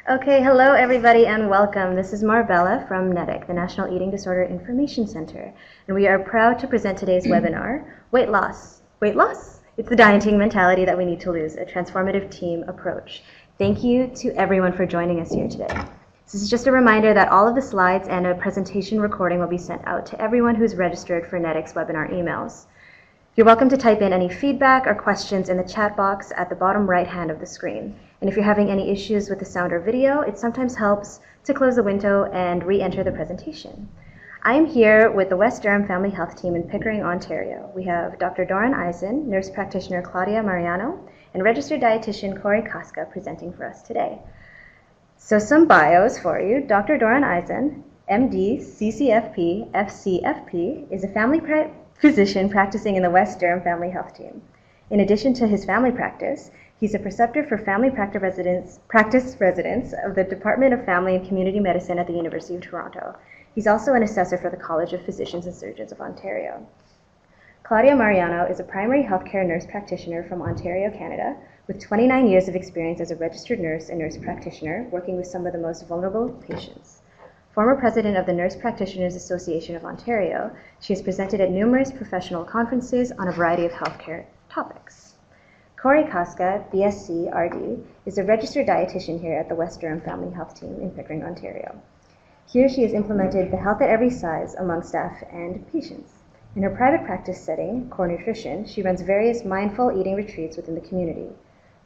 Okay, hello everybody and welcome. This is Marbella from NEDIC, the National Eating Disorder Information Center, and we are proud to present today's webinar, Weight Loss. Weight loss? It's the dieting mentality that we need to lose, a transformative team approach. Thank you to everyone for joining us here today. This is just a reminder that all of the slides and a presentation recording will be sent out to everyone who's registered for NEDIC's webinar emails. You're welcome to type in any feedback or questions in the chat box at the bottom right hand of the screen. And if you're having any issues with the sound or video, it sometimes helps to close the window and re-enter the presentation. I am here with the West Durham Family Health Team in Pickering, Ontario. We have Dr. Doran Eisen, nurse practitioner Claudia Mariano, and registered dietitian Corey Casca presenting for us today. So some bios for you. Dr. Doran Eisen, MD, CCFP, FCFP, is a family physician practicing in the West Durham Family Health Team. In addition to his family practice, he's a preceptor for family practice residents of the Department of Family and Community Medicine at the University of Toronto. He's also an assessor for the College of Physicians and Surgeons of Ontario. Claudia Mariano is a primary healthcare nurse practitioner from Ontario, Canada, with 29 years of experience as a registered nurse and nurse practitioner, working with some of the most vulnerable patients. Former president of the Nurse Practitioners Association of Ontario, she has presented at numerous professional conferences on a variety of healthcare topics. Corey Casca, BSc RD, is a registered dietitian here at the West Durham Family Health Team in Pickering, Ontario. Here she has implemented the health at every size among staff and patients. In her private practice setting, Core Nutrition, she runs various mindful eating retreats within the community.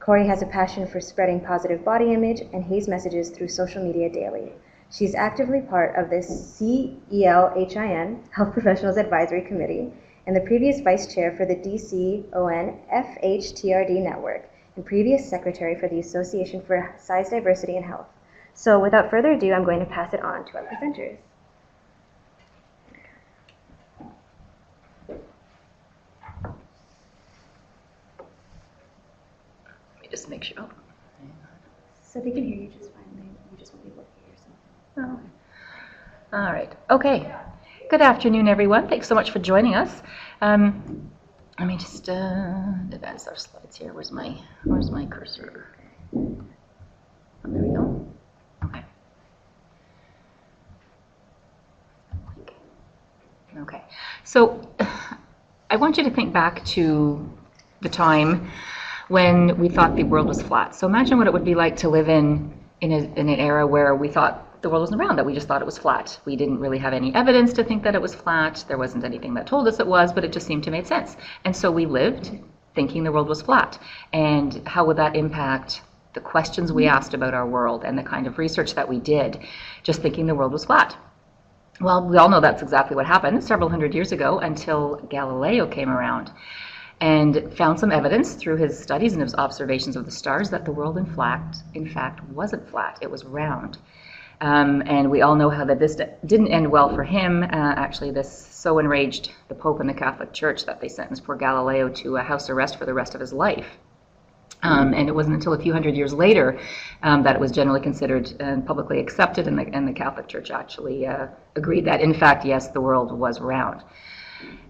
Corey has a passion for spreading positive body image and HAES messages through social media daily. She's actively part of the CELHIN, Health Professionals Advisory Committee, and the previous vice chair for the DCON FHTRD network, and previous secretary for the Association for Size Diversity in Health. So without further ado, I'm going to pass it on to our presenters. Let me just make sure. Oh. So they can hear you just fine. You just won't be able to hear yourself. Oh. All right. Okay. Good afternoon, everyone. Thanks so much for joining us. Let me just advance our slides here. Where's my cursor? Oh, there we go. Okay. Okay. So I want you to think back to the time when we thought the world was flat. So imagine what it would be like to live in an era where we thought the world wasn't round, that we just thought it was flat. We didn't really have any evidence to think that it was flat. There wasn't anything that told us it was, but it just seemed to make sense. And so we lived thinking the world was flat. And how would that impact the questions we asked about our world and the kind of research that we did, just thinking the world was flat? Well, we all know that's exactly what happened several hundred years ago until Galileo came around and found some evidence through his studies and his observations of the stars that the world in fact wasn't flat, it was round. And we all know how that this didn't end well for him. Actually, this so enraged the Pope and the Catholic Church that they sentenced poor Galileo to a house arrest for the rest of his life. And it wasn't until a few hundred years later that it was generally considered and publicly accepted, and the Catholic Church actually agreed that, in fact, yes, the world was round.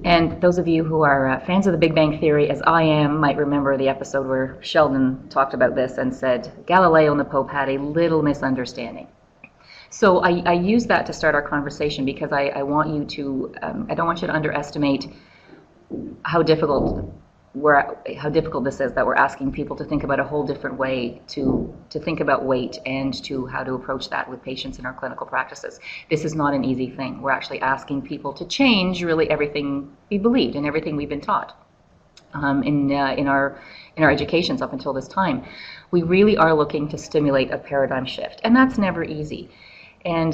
And those of you who are fans of the Big Bang Theory, as I am, might remember the episode where Sheldon talked about this and said Galileo and the Pope had a little misunderstanding. So I use that to start our conversation because I want you to, I don't want you to underestimate how difficult this is, that we're asking people to think about a whole different way to think about weight and to how to approach that with patients in our clinical practices. This is not an easy thing. We're actually asking people to change really everything we believed and everything we've been taught in our educations up until this time. We really are looking to stimulate a paradigm shift, and that's never easy. And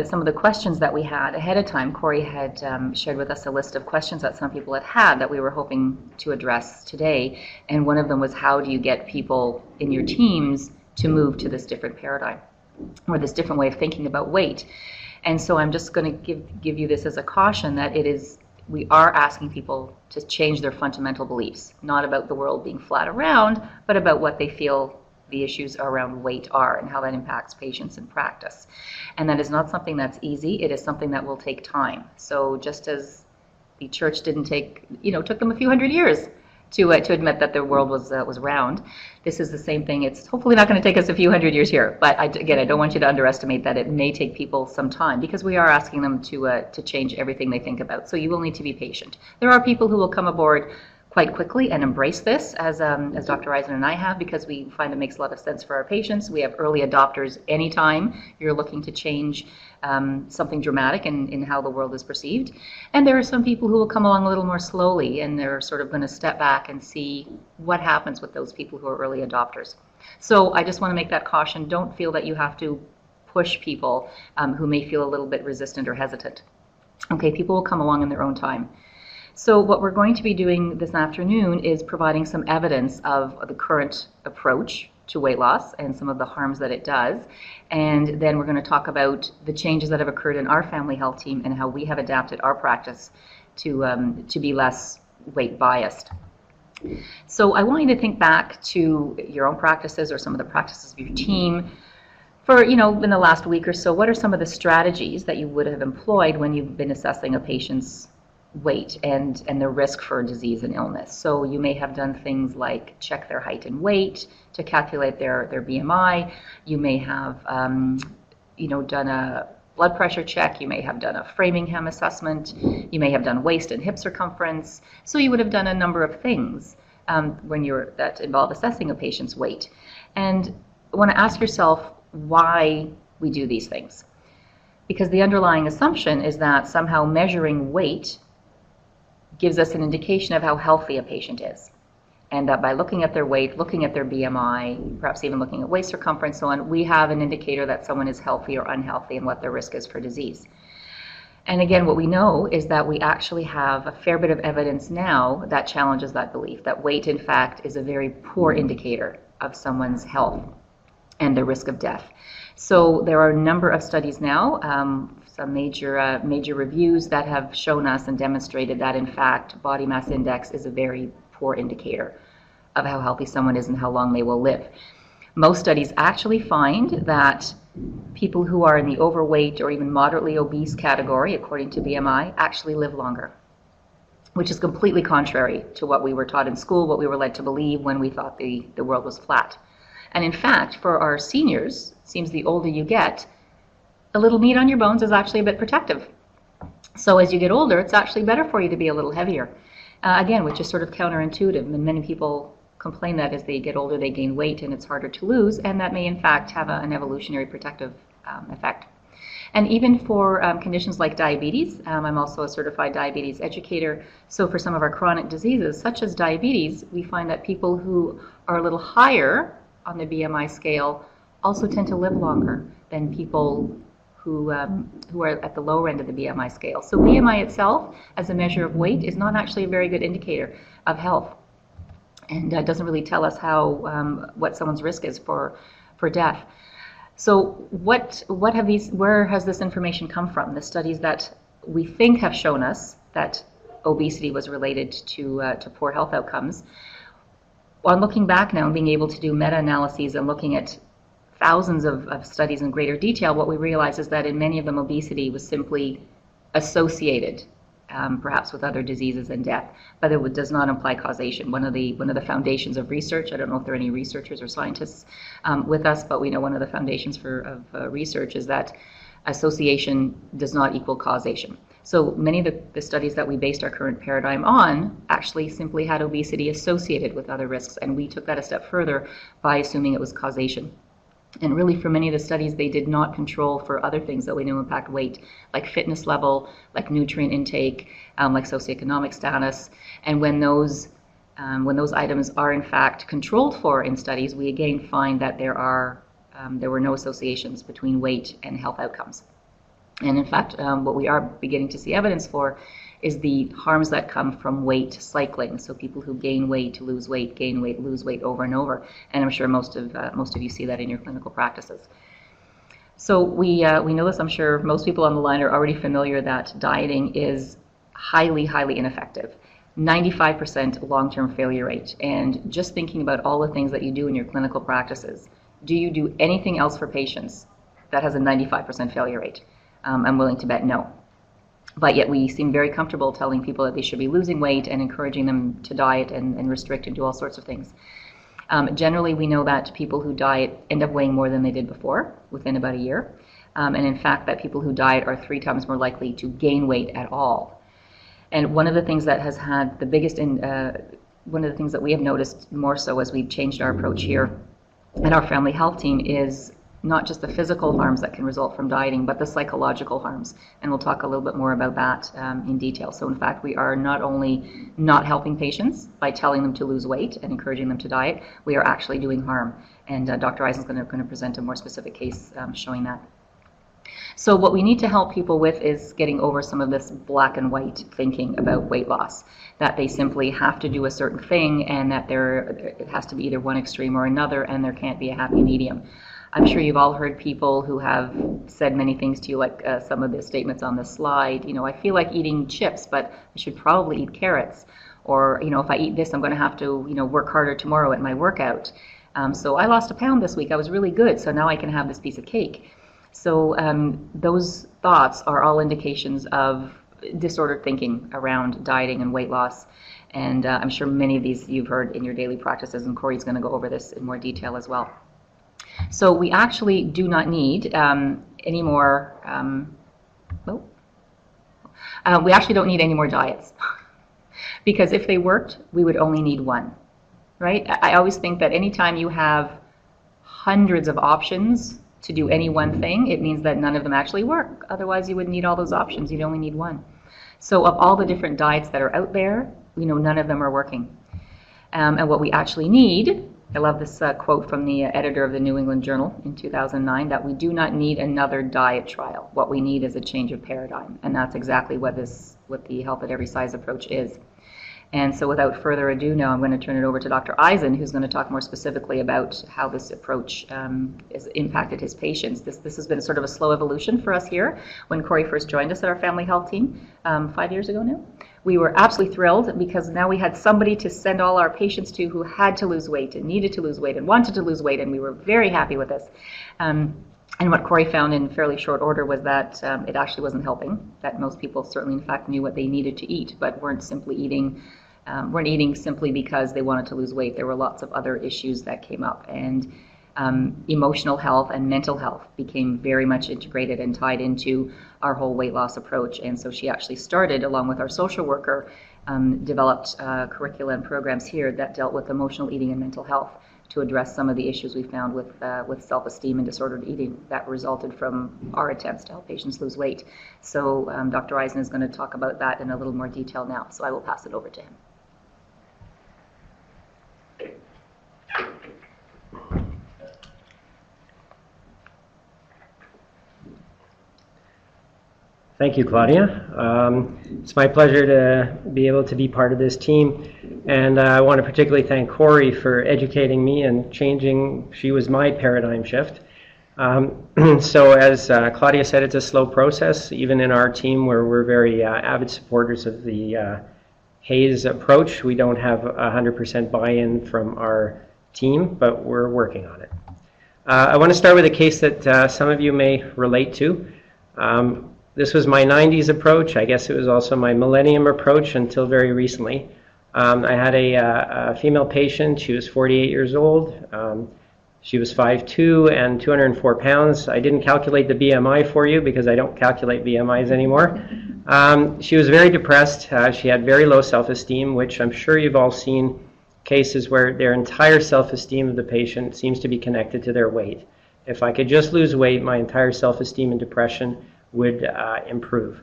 some of the questions that we had ahead of time, Corey had shared with us a list of questions that some people had that we were hoping to address today. And one of them was, how do you get people in your teams to move to this different paradigm or this different way of thinking about weight? And so I'm just going to give you this as a caution that we are asking people to change their fundamental beliefs, not about the world being flat around, but about what they feel the issues around weight are and how that impacts patients in practice. And that is not something that's easy. It is something that will take time. So just as the church took them a few hundred years to admit that the world was round. This is the same thing. It's hopefully not going to take us a few hundred years here, but again, I don't want you to underestimate that it may take people some time, because we are asking them to change everything they think about. So you will need to be patient. There are people who will come aboard quite quickly and embrace this, as Dr. Eisen and I have, because we find it makes a lot of sense for our patients. We have early adopters anytime you're looking to change something dramatic in how the world is perceived. And there are some people who will come along a little more slowly, and they're sort of going to step back and see what happens with those people who are early adopters. So I just want to make that caution. Don't feel that you have to push people who may feel a little bit resistant or hesitant. Okay, people will come along in their own time. So what we're going to be doing this afternoon is providing some evidence of the current approach to weight loss and some of the harms that it does. And then we're going to talk about the changes that have occurred in our family health team and how we have adapted our practice to be less weight biased. So I want you to think back to your own practices or some of the practices of your team. For, in the last week or so, what are some of the strategies that you would have employed when you've been assessing a patient's weight and the risk for disease and illness? So you may have done things like check their height and weight to calculate their BMI. You may have done a blood pressure check. You may have done a Framingham assessment. You may have done waist and hip circumference. So you would have done a number of things that involve assessing a patient's weight. And I want to ask yourself why we do these things. Because the underlying assumption is that somehow measuring weight gives us an indication of how healthy a patient is. And that by looking at their weight, looking at their BMI, perhaps even looking at waist circumference, so on, we have an indicator that someone is healthy or unhealthy and what their risk is for disease. And again, what we know is that we actually have a fair bit of evidence now that challenges that belief, that weight, in fact, is a very poor indicator of someone's health and the risk of death. So there are a number of studies now, some major reviews that have shown us and demonstrated that, in fact, body mass index is a very poor indicator of how healthy someone is and how long they will live. Most studies actually find that people who are in the overweight or even moderately obese category, according to BMI, actually live longer, which is completely contrary to what we were taught in school, what we were led to believe when we thought the world was flat. And in fact, for our seniors, it seems the older you get, a little meat on your bones is actually a bit protective. So as you get older, it's actually better for you to be a little heavier. Again, which is sort of counterintuitive. And many people complain that as they get older, they gain weight and it's harder to lose. And that may, in fact, have an evolutionary protective effect. And even for conditions like diabetes, I'm also a certified diabetes educator. So for some of our chronic diseases, such as diabetes, we find that people who are a little higher on the BMI scale also tend to live longer than people who are at the lower end of the BMI scale. So BMI itself, as a measure of weight, is not actually a very good indicator of health, and doesn't really tell us what someone's risk is for death. So where has this information come from? The studies that we think have shown us that obesity was related to poor health outcomes. On looking back now and being able to do meta-analyses and looking at thousands of studies in greater detail, what we realize is that in many of them, obesity was simply associated, perhaps with other diseases and death, but it does not imply causation. One of the foundations of research, I don't know if there are any researchers or scientists with us, but we know one of the foundations of research is that association does not equal causation. So many of the studies that we based our current paradigm on actually simply had obesity associated with other risks, and we took that a step further by assuming it was causation. And really, for many of the studies, they did not control for other things that we know impact weight, like fitness level, like nutrient intake, like socioeconomic status. And when those items are in fact controlled for in studies, we again find that there were no associations between weight and health outcomes. And in fact, what we are beginning to see evidence for is the harms that come from weight cycling. So people who gain weight, lose weight, gain weight, lose weight over and over. And I'm sure most of you see that in your clinical practices. So we know this. I'm sure most people on the line are already familiar that dieting is highly, highly ineffective. 95% long-term failure rate. And just thinking about all the things that you do in your clinical practices, do you do anything else for patients that has a 95% failure rate? I'm willing to bet no. but yet we seem very comfortable telling people that they should be losing weight and encouraging them to diet and restrict and do all sorts of things. Generally, we know that people who diet end up weighing more than they did before within about a year. And in fact, that people who diet are 3 times more likely to gain weight at all. And one of the things that has had the biggest, one of the things that we have noticed more so as we've changed our approach here at our family health team is not just the physical harms that can result from dieting, but the psychological harms. And we'll talk a little bit more about that in detail. So in fact, we are not only not helping patients by telling them to lose weight and encouraging them to diet, we are actually doing harm. And Dr. Eisen is going to present a more specific case showing that. So what we need to help people with is getting over some of this black and white thinking about weight loss, that they simply have to do a certain thing and that it has to be either one extreme or another, and there can't be a happy medium. I'm sure you've all heard people who have said many things to you, like some of the statements on this slide. I feel like eating chips, but I should probably eat carrots. Or, if I eat this, I'm going to have to, work harder tomorrow at my workout. So I lost a pound this week. I was really good, so now I can have this piece of cake. So those thoughts are all indications of disordered thinking around dieting and weight loss. And I'm sure many of these you've heard in your daily practices, and Corey's going to go over this in more detail as well. So we actually do not need any more, we actually don't need any more diets. Because if they worked, we would only need one, right? I always think that anytime you have hundreds of options to do any one thing, it means that none of them actually work. Otherwise, you wouldn't need all those options. You'd only need one. So of all the different diets that are out there, none of them are working. And what we actually need, I love this quote from the editor of the New England Journal in 2009, that we do not need another diet trial. What we need is a change of paradigm. And that's exactly what the Health at Every Size approach is. And so without further ado, now I'm going to turn it over to Dr. Eisen, who's going to talk more specifically about how this approach has impacted his patients. This has been sort of a slow evolution for us here. When Corey first joined us at our family health team 5 years ago now, we were absolutely thrilled because now we had somebody to send all our patients to who had to lose weight and needed to lose weight and wanted to lose weight, and we were very happy with this. And what Corey found in fairly short order was that it actually wasn't helping, that most people certainly in fact knew what they needed to eat, but weren't eating simply because they wanted to lose weight. There were lots of other issues that came up, and emotional health and mental health became very much integrated and tied into our whole weight loss approach. And so she actually started, along with our social worker, developed curricula and programs here that dealt with emotional eating and mental health to address some of the issues we found with self-esteem and disordered eating that resulted from our attempts to help patients lose weight. So Dr. Eisen is going to talk about that in a little more detail now, so I will pass it over to him. Thank you, Claudia. It's my pleasure to be able to be part of this team, and I want to particularly thank Corey for educating me and changing. She was my paradigm shift. So as Claudia said, it's a slow process, even in our team where we're very avid supporters of the HAES approach. We don't have 100% buy-in from our team, but we're working on it. I want to start with a case that some of you may relate to. This was my 90s approach. I guess it was also my millennium approach until very recently. I had a female patient. She was 48 years old. She was 5'2" and 204 pounds. I didn't calculate the BMI for you because I don't calculate BMIs anymore. She was very depressed. She had very low self-esteem, which I'm sure you've all seen cases where their entire self-esteem of the patient seems to be connected to their weight. If I could just lose weight, my entire self-esteem and depression would improve.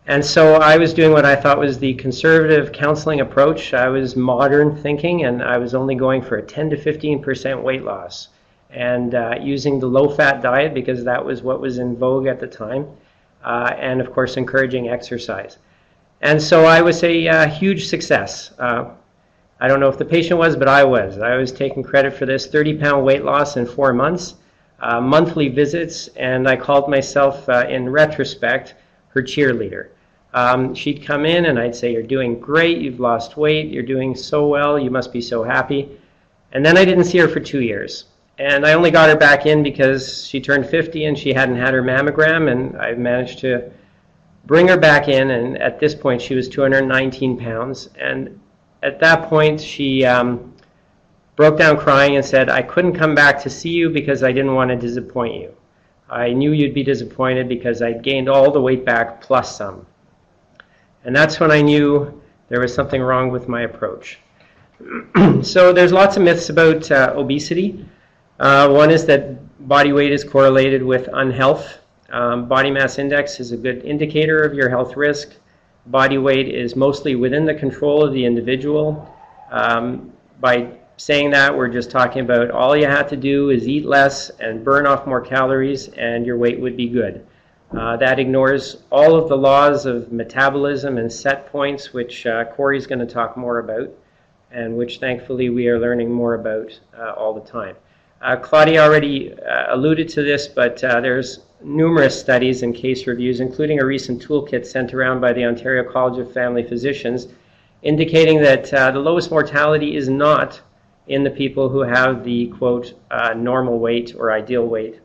And so I was doing what I thought was the conservative counseling approach. I was modern thinking, and I was only going for a 10 to 15% weight loss, and using the low-fat diet because that was what was in vogue at the time, and of course encouraging exercise. And so I was a huge success. I don't know if the patient was, but I was taking credit for this 30-pound weight loss in 4 months. Monthly visits, and I called myself, in retrospect, her cheerleader. She'd come in and I'd say, "You're doing great, you've lost weight, you're doing so well, you must be so happy." And then I didn't see her for 2 years. And I only got her back in because she turned 50 and she hadn't had her mammogram, and I managed to bring her back in, and at this point she was 219 pounds. And at that point she broke down crying and said, "I couldn't come back to see you because I didn't want to disappoint you. I knew you'd be disappointed because I'd gained all the weight back plus some." And that's when I knew there was something wrong with my approach. So there's lots of myths about obesity. One is that body weight is correlated with unhealth. Body mass index is a good indicator of your health risk. Body weight is mostly within the control of the individual. By saying that, we're just talking about all you have to do is eat less and burn off more calories and your weight would be good. That ignores all of the laws of metabolism and set points, which Corey's going to talk more about, and which thankfully we are learning more about all the time. Claudia already alluded to this, but there's numerous studies and case reviews, including a recent toolkit sent around by the Ontario College of Family Physicians, indicating that the lowest mortality is not in the people who have the, quote, normal weight or ideal weight.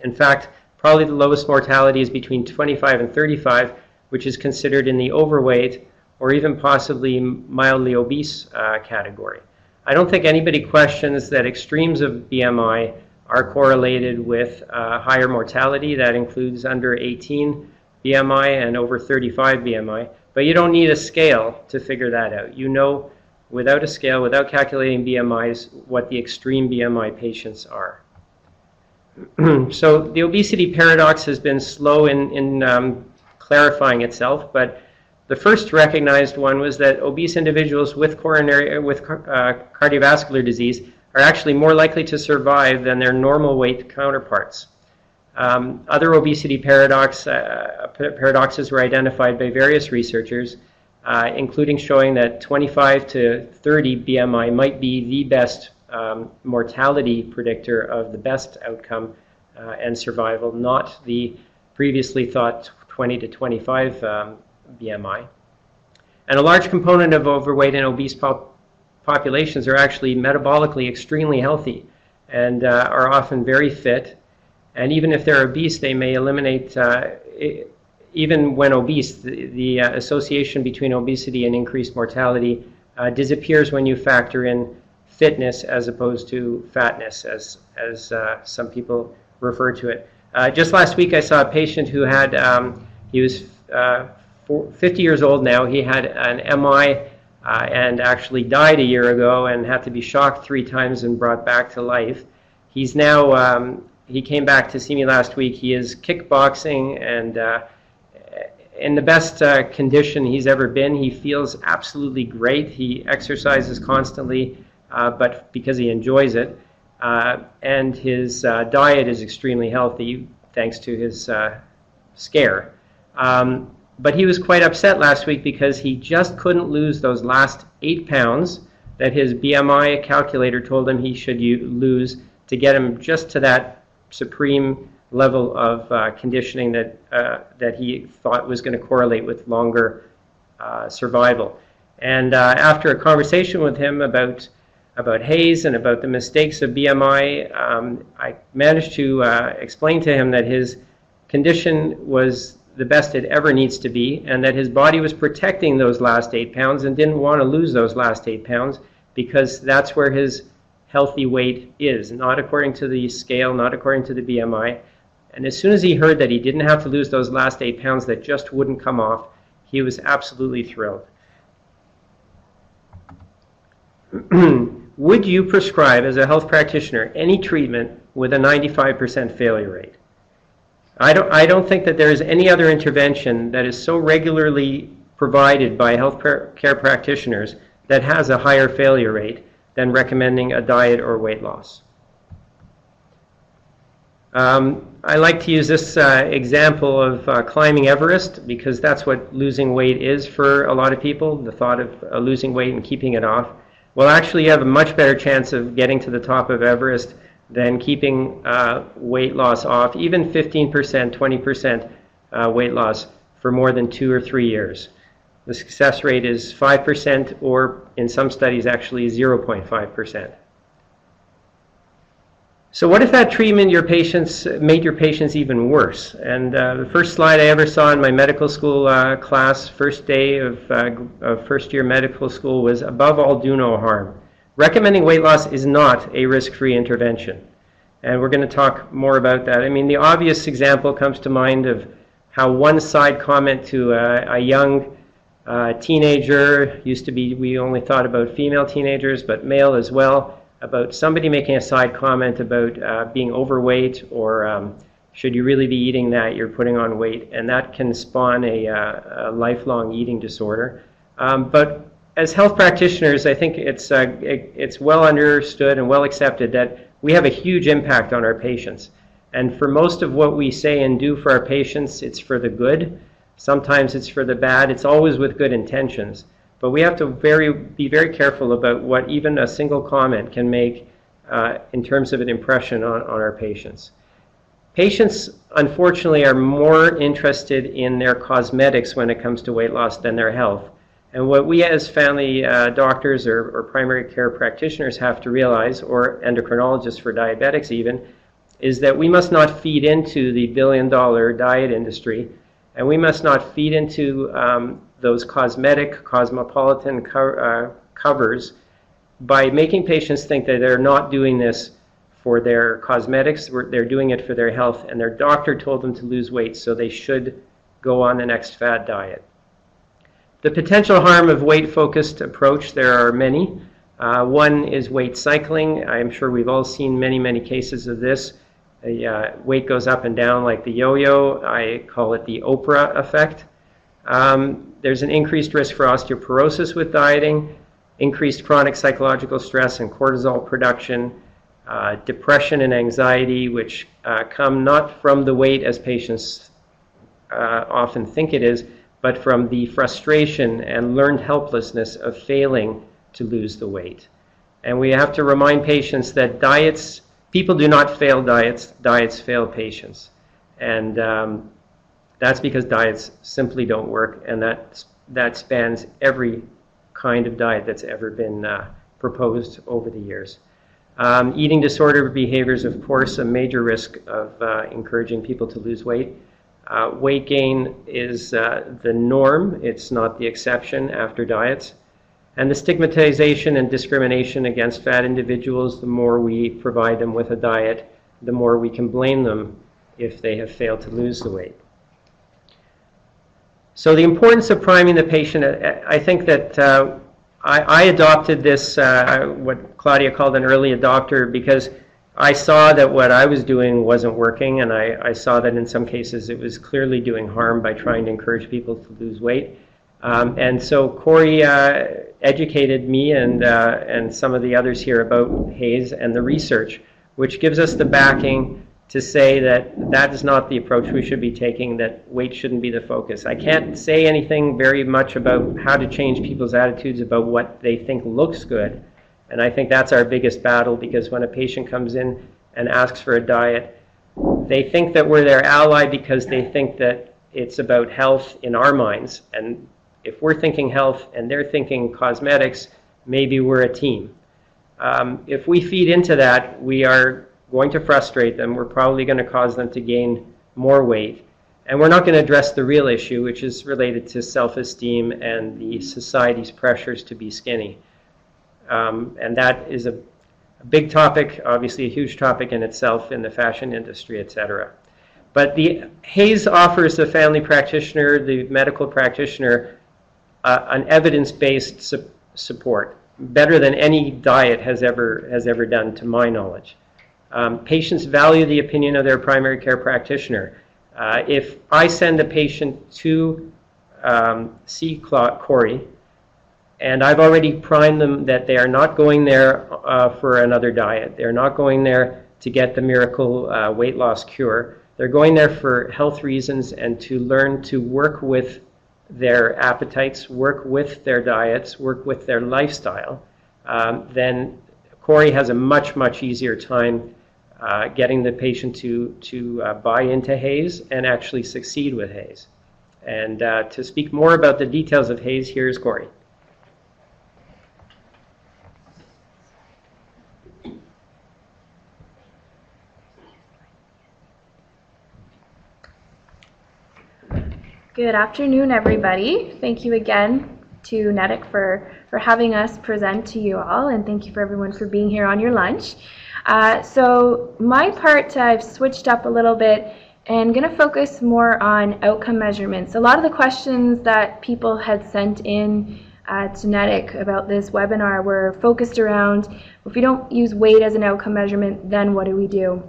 In fact, probably the lowest mortality is between 25 and 35, which is considered in the overweight or even possibly mildly obese category. I don't think anybody questions that extremes of BMI are correlated with higher mortality. That includes under 18 BMI and over 35 BMI. But you don't need a scale to figure that out. You know, without a scale, without calculating BMIs, what the extreme BMI patients are. So the obesity paradox has been slow in clarifying itself, but the first recognized one was that obese individuals with cardiovascular disease are actually more likely to survive than their normal weight counterparts. Other obesity paradoxes were identified by various researchers, including showing that 25 to 30 BMI might be the best mortality predictor of the best outcome and survival, not the previously thought 20 to 25 BMI. And a large component of overweight and obese populations are actually metabolically extremely healthy and are often very fit. And even if they're obese, they may eliminate, even when obese, the association between obesity and increased mortality disappears when you factor in fitness as opposed to fatness, as some people refer to it. Just last week I saw a patient who had, he was 50 years old now. He had an MI and actually died a year ago and had to be shocked 3 times and brought back to life. He's now, he came back to see me last week. He is kickboxing and in the best condition he's ever been. He feels absolutely great. He exercises constantly, but because he enjoys it. And his diet is extremely healthy thanks to his scare. But he was quite upset last week because he just couldn't lose those last 8 pounds that his BMI calculator told him he should lose to get him just to that supreme level of conditioning that he thought was going to correlate with longer survival. And after a conversation with him about HAES and about the mistakes of BMI, I managed to explain to him that his condition was the best it ever needs to be, and that his body was protecting those last 8 pounds and didn't want to lose those last 8 pounds because that's where his healthy weight is, not according to the scale, not according to the BMI. And as soon as he heard that he didn't have to lose those last 8 pounds that just wouldn't come off, he was absolutely thrilled. Would you prescribe, as a health practitioner, any treatment with a 95% failure rate? I don't think that there is any other intervention that is so regularly provided by health care practitioners that has a higher failure rate than recommending a diet or weight loss. I like to use this example of climbing Everest because that's what losing weight is for a lot of people, the thought of losing weight and keeping it off. Well, actually, you have a much better chance of getting to the top of Everest than keeping weight loss off, even 15%, 20% weight loss for more than 2 or 3 years. The success rate is 5%, or in some studies actually 0.5%. So what if that treatment made your patients even worse? And the first slide I ever saw in my medical school class, first day of first year medical school, was above all, do no harm. Recommending weight loss is not a risk-free intervention. And we're going to talk more about that. I mean, the obvious example comes to mind of how one side comment to a young teenager, used to be, we only thought about female teenagers, but male as well, about somebody making a side comment about being overweight, or should you really be eating that, you're putting on weight, and that can spawn a lifelong eating disorder. But as health practitioners, I think it's well understood and well accepted that we have a huge impact on our patients. And for most of what we say and do for our patients, it's for the good. Sometimes it's for the bad. It's always with good intentions. But we have to be very careful about what even a single comment can make in terms of an impression on our patients. Patients, unfortunately, are more interested in their cosmetics when it comes to weight loss than their health. And what we as family doctors or primary care practitioners have to realize, or endocrinologists for diabetics even, is that we must not feed into the billion-dollar diet industry, and we must not feed into those cosmetic, cosmopolitan covers by making patients think that they're not doing this for their cosmetics, they're doing it for their health, and their doctor told them to lose weight, so they should go on the next fad diet. The potential harm of weight-focused approach, there are many. One is weight cycling. I'm sure we've all seen many, many cases of this. Weight goes up and down like the yo-yo. I call it the Oprah effect. There's an increased risk for osteoporosis with dieting, increased chronic psychological stress and cortisol production, depression and anxiety, which come not from the weight as patients often think it is, but from the frustration and learned helplessness of failing to lose the weight. And we have to remind patients that people do not fail diets, diets fail patients. And that's because diets simply don't work, and that spans every kind of diet that's ever been proposed over the years. Eating disorder behaviors, of course, a major risk of encouraging people to lose weight. Weight gain is the norm, it's not the exception after diets. And the stigmatization and discrimination against fat individuals, the more we provide them with a diet, the more we can blame them if they have failed to lose the weight. So the importance of priming the patient, I think that I adopted this, what Claudia called an early adopter, because I saw that what I was doing wasn't working, and I saw that in some cases it was clearly doing harm by trying to encourage people to lose weight. And so Corey educated me and some of the others here about HAES and the research, which gives us the backing to say that that is not the approach we should be taking, that weight shouldn't be the focus. I can't say anything very much about how to change people's attitudes about what they think looks good. And I think that's our biggest battle, because when a patient comes in and asks for a diet, they think that we're their ally because they think that it's about health in our minds. And if we're thinking health and they're thinking cosmetics, maybe we're a team. If we feed into that, we are going to frustrate them. We're probably going to cause them to gain more weight. And we're not going to address the real issue, which is related to self-esteem and the society's pressures to be skinny. And that is a big topic, obviously a huge topic in itself in the fashion industry, etc. But the HAES offers the family practitioner, the medical practitioner, an evidence-based support, better than any diet has ever done, to my knowledge. Patients value the opinion of their primary care practitioner. If I send a patient to see Corey, and I've already primed them that they are not going there for another diet. They're not going there to get the miracle weight loss cure. They're going there for health reasons and to learn to work with their appetites, work with their diets, work with their lifestyle. Then Corey has a much, much easier time getting the patient to buy into HAES and actually succeed with HAES. And to speak more about the details of HAES, here's Corey. Good afternoon, everybody. Thank you again to NEDIC for having us present to you all, and thank you for everyone for being here on your lunch. So my part, I've switched up a little bit and going to focus more on outcome measurements. A lot of the questions that people had sent in to NEDIC about this webinar were focused around, if we don't use weight as an outcome measurement, then what do we do?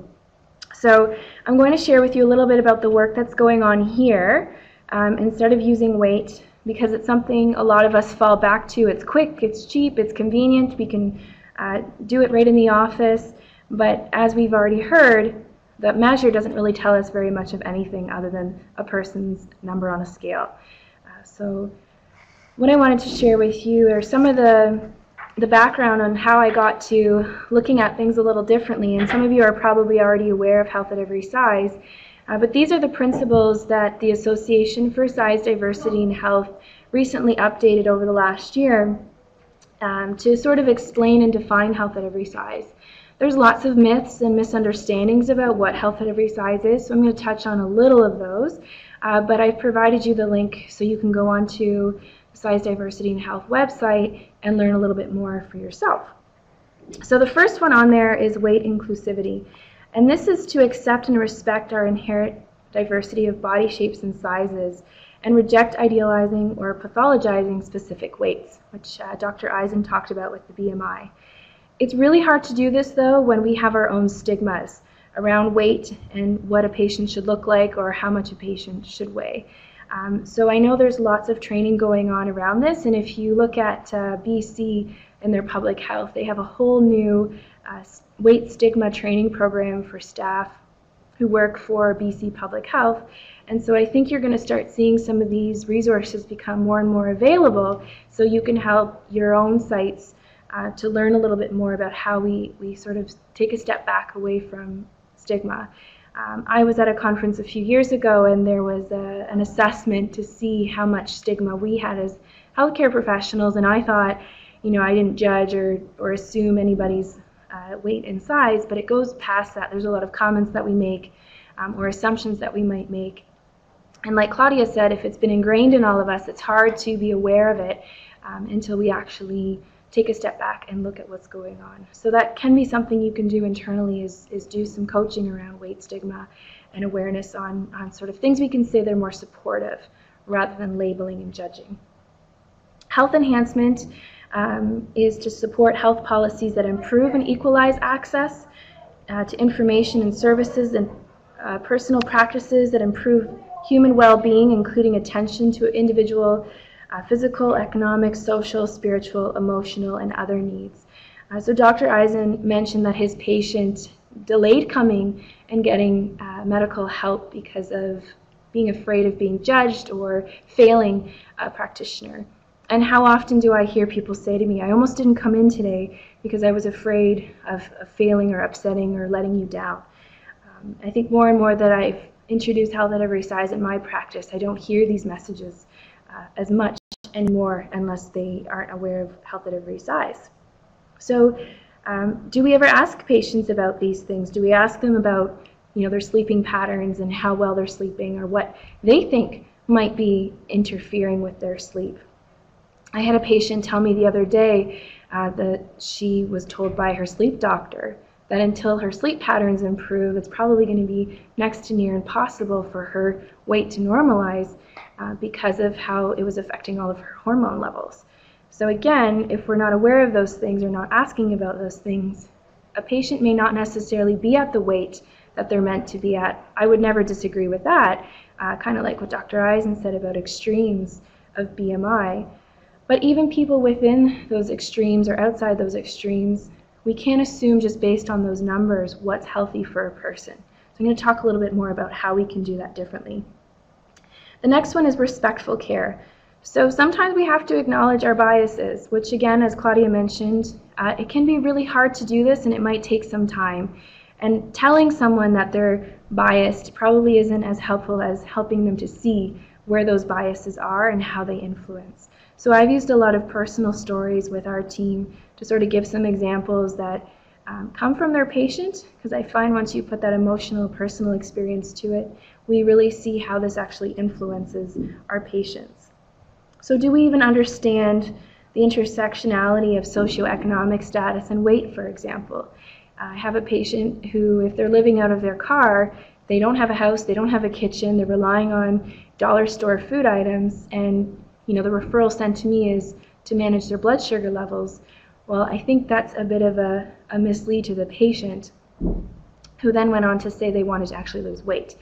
So I'm going to share with you a little bit about the work that's going on here instead of using weight, because it's something a lot of us fall back to. It's quick, it's cheap, it's convenient, we can do it right in the office, but as we've already heard, that measure doesn't really tell us very much of anything other than a person's number on a scale. So what I wanted to share with you are some of the background on how I got to looking at things a little differently, and some of you are probably already aware of Health at Every Size, but these are the principles that the Association for Size Diversity in Health recently updated over the last year to sort of explain and define health at every size. There's lots of myths and misunderstandings about what health at every size is, so I'm going to touch on a little of those, but I've provided you the link so you can go on to the Size Diversity in Health website and learn a little bit more for yourself. So the first one on there is weight inclusivity, and this is to accept and respect our inherent diversity of body shapes and sizes and reject idealizing or pathologizing specific weights, which Dr. Eisen talked about with the BMI. It's really hard to do this, though, when we have our own stigmas around weight and what a patient should look like or how much a patient should weigh. So I know there's lots of training going on around this, and if you look at BC and their public health, they have a whole new weight stigma training program for staff who work for BC Public Health. And so I think you're going to start seeing some of these resources become more and more available so you can help your own sites to learn a little bit more about how we sort of take a step back away from stigma. I was at a conference a few years ago, and there was an assessment to see how much stigma we had as healthcare professionals, and I thought, I didn't judge or assume anybody's weight and size, but it goes past that. There's a lot of comments that we make or assumptions that we might make. And like Claudia said, if it's been ingrained in all of us, it's hard to be aware of it until we actually take a step back and look at what's going on. So that can be something you can do internally is do some coaching around weight stigma and awareness on sort of things we can say they're more supportive rather than labeling and judging. Health enhancement is to support health policies that improve and equalize access to information and services and personal practices that improve human well-being, including attention to individual physical, economic, social, spiritual, emotional, and other needs. So Dr. Eisen mentioned that his patient delayed coming and getting medical help because of being afraid of being judged or failing a practitioner. And how often do I hear people say to me, I almost didn't come in today because I was afraid of failing or upsetting or letting you down. I think more and more that I've introduced health at every size in my practice, I don't hear these messages as much anymore unless they aren't aware of health at every size. So do we ever ask patients about these things? Do we ask them about their sleeping patterns and how well they're sleeping or what they think might be interfering with their sleep? I had a patient tell me the other day that she was told by her sleep doctor that until her sleep patterns improve, it's probably going to be next to near impossible for her weight to normalize because of how it was affecting all of her hormone levels. So again, if we're not aware of those things or not asking about those things, a patient may not necessarily be at the weight that they're meant to be at. I would never disagree with that, kind of like what Dr. Eisen said about extremes of BMI. But even people within those extremes or outside those extremes, we can't assume just based on those numbers what's healthy for a person. So I'm going to talk a little bit more about how we can do that differently. The next one is respectful care. So sometimes we have to acknowledge our biases, which again, as Claudia mentioned, it can be really hard to do this and it might take some time. And telling someone that they're biased probably isn't as helpful as helping them to see where those biases are and how they influence. So I've used a lot of personal stories with our team to sort of give some examples that come from their patient, because I find once you put that emotional, personal experience to it, we really see how this actually influences our patients. So do we even understand the intersectionality of socioeconomic status and weight, for example? I have a patient who, if they're living out of their car, they don't have a house, they don't have a kitchen, they're relying on dollar store food items, and the referral sent to me is to manage their blood sugar levels. Well, I think that's a bit of a mislead to the patient, who then went on to say they wanted to actually lose weight.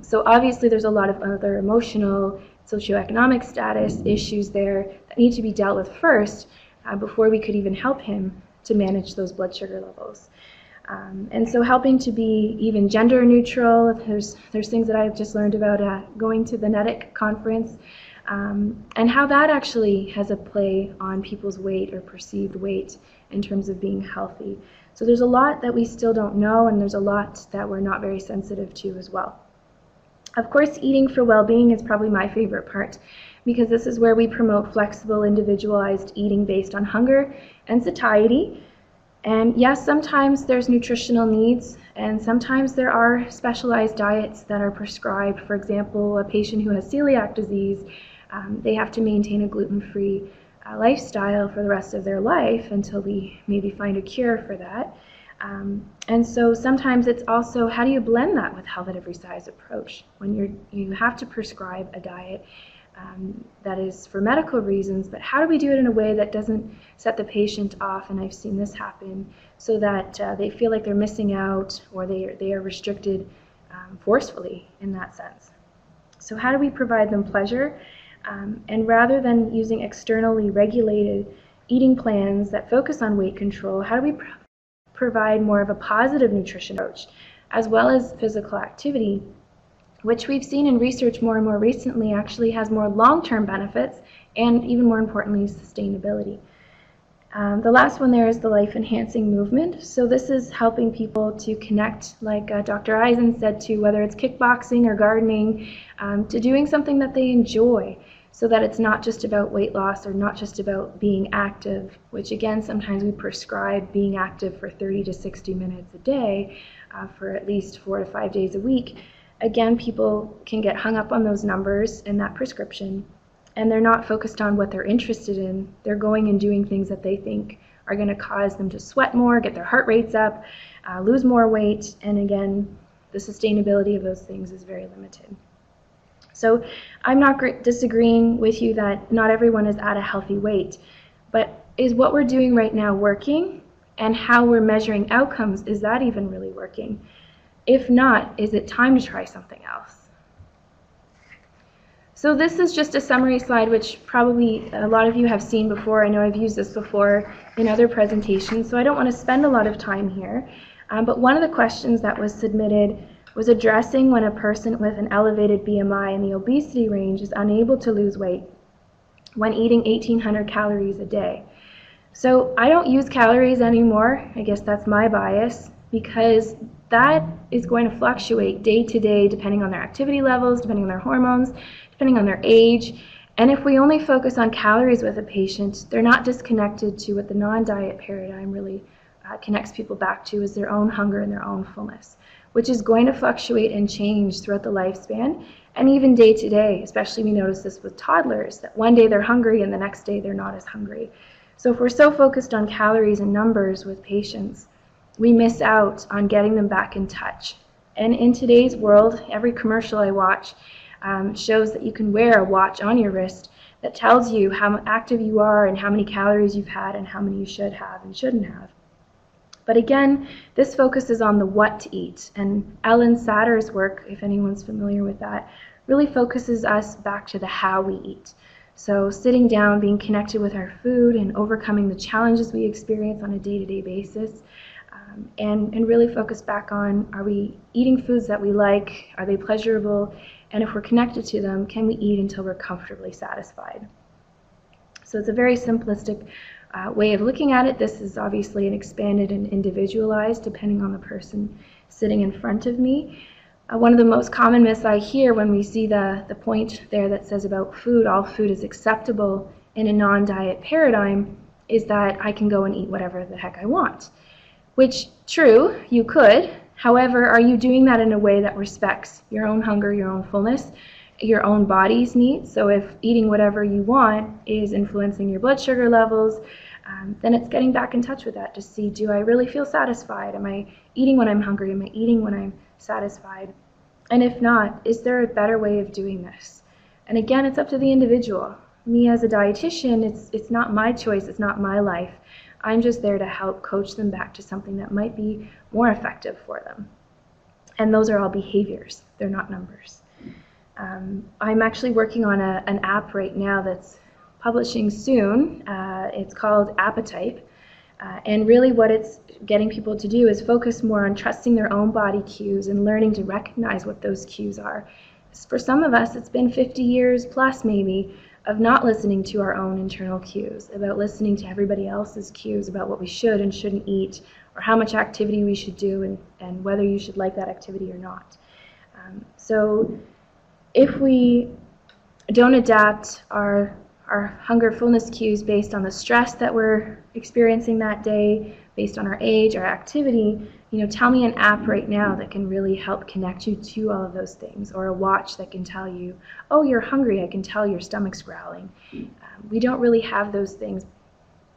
So obviously there's a lot of other emotional, socioeconomic status issues there that need to be dealt with first before we could even help him to manage those blood sugar levels. And so helping to be even gender neutral, there's things that I've just learned about going to the NEDIC conference, and how that actually has a play on people's weight or perceived weight in terms of being healthy. So there's a lot that we still don't know, and there's a lot that we're not very sensitive to as well. Of course, eating for well-being is probably my favorite part, because this is where we promote flexible, individualized eating based on hunger and satiety. And yes, sometimes there's nutritional needs, and sometimes there are specialized diets that are prescribed. For example, a patient who has celiac disease, they have to maintain a gluten-free lifestyle for the rest of their life until we maybe find a cure for that. And so sometimes it's also, how do you blend that with health at every size approach? When you have to prescribe a diet that is for medical reasons, but how do we do it in a way that doesn't set the patient off, and I've seen this happen, so that they feel like they're missing out, or they are restricted forcefully in that sense. So how do we provide them pleasure? And rather than using externally regulated eating plans that focus on weight control, how do we provide more of a positive nutrition approach, as well as physical activity, which we've seen in research more and more recently actually has more long-term benefits, and even more importantly, sustainability. The last one there is the life-enhancing movement. So this is helping people to connect, like Dr. Eisen said, to whether it's kickboxing or gardening, to doing something that they enjoy, so that it's not just about weight loss or not just about being active, which again, sometimes we prescribe being active for 30 to 60 minutes a day for at least 4 to 5 days a week. Again, people can get hung up on those numbers in that prescription, and they're not focused on what they're interested in. They're going and doing things that they think are going to cause them to sweat more, get their heart rates up, lose more weight, and again, the sustainability of those things is very limited. So I'm not disagreeing with you that not everyone is at a healthy weight, but is what we're doing right now working? And how we're measuring outcomes, is that even really working? If not, is it time to try something else? So this is just a summary slide, which probably a lot of you have seen before. I know I've used this before in other presentations, so I don't want to spend a lot of time here. But one of the questions that was submitted was addressing when a person with an elevated BMI in the obesity range is unable to lose weight when eating 1,800 calories a day. So I don't use calories anymore. I guess that's my bias, because that is going to fluctuate day to day depending on their activity levels, depending on their hormones, depending on their age. And if we only focus on calories with a patient, they're not disconnected to what the non-diet paradigm really connects people back to, is their own hunger and their own fullness, which is going to fluctuate and change throughout the lifespan, and even day to day. Especially we notice this with toddlers, that one day they're hungry and the next day they're not as hungry. So if we're so focused on calories and numbers with patients, we miss out on getting them back in touch. And in today's world, every commercial I watch shows that you can wear a watch on your wrist that tells you how active you are and how many calories you've had and how many you should have and shouldn't have. But again, this focuses on the what to eat. And Ellen Satter's work, if anyone's familiar with that, really focuses us back to the how we eat. So sitting down, being connected with our food, and overcoming the challenges we experience on a day-to-day basis. And really focus back on, are we eating foods that we like? Are they pleasurable? And if we're connected to them, can we eat until we're comfortably satisfied? So it's a very simplistic way of looking at it. This is obviously an expanded and individualized depending on the person sitting in front of me. One of the most common myths I hear when we see the point there that says about food, all food is acceptable in a non-diet paradigm, is that I can go and eat whatever the heck I want. which, true, you could. However, are you doing that in a way that respects your own hunger, your own fullness, your own body's needs? So if eating whatever you want is influencing your blood sugar levels, then it's getting back in touch with that to see, do I really feel satisfied? Am I eating when I'm hungry? Am I eating when I'm satisfied? And if not, is there a better way of doing this? And again, it's up to the individual. Me as a dietitian, it's not my choice, it's not my life. I'm just there to help coach them back to something that might be more effective for them. And those are all behaviors, they're not numbers. I'm actually working on an app right now that's publishing soon. It's called Appetite. And really what it's getting people to do is focus more on trusting their own body cues and learning to recognize what those cues are. For some of us, it's been 50 years plus maybe of not listening to our own internal cues, about listening to everybody else's cues about what we should and shouldn't eat, or how much activity we should do and whether you should like that activity or not. So if we don't adapt our hunger fullness cues based on the stress that we're experiencing that day, based on our age, our activity, tell me an app right now that can really help connect you to all of those things, or a watch that can tell you, oh, you're hungry, I can tell your stomach's growling. We don't really have those things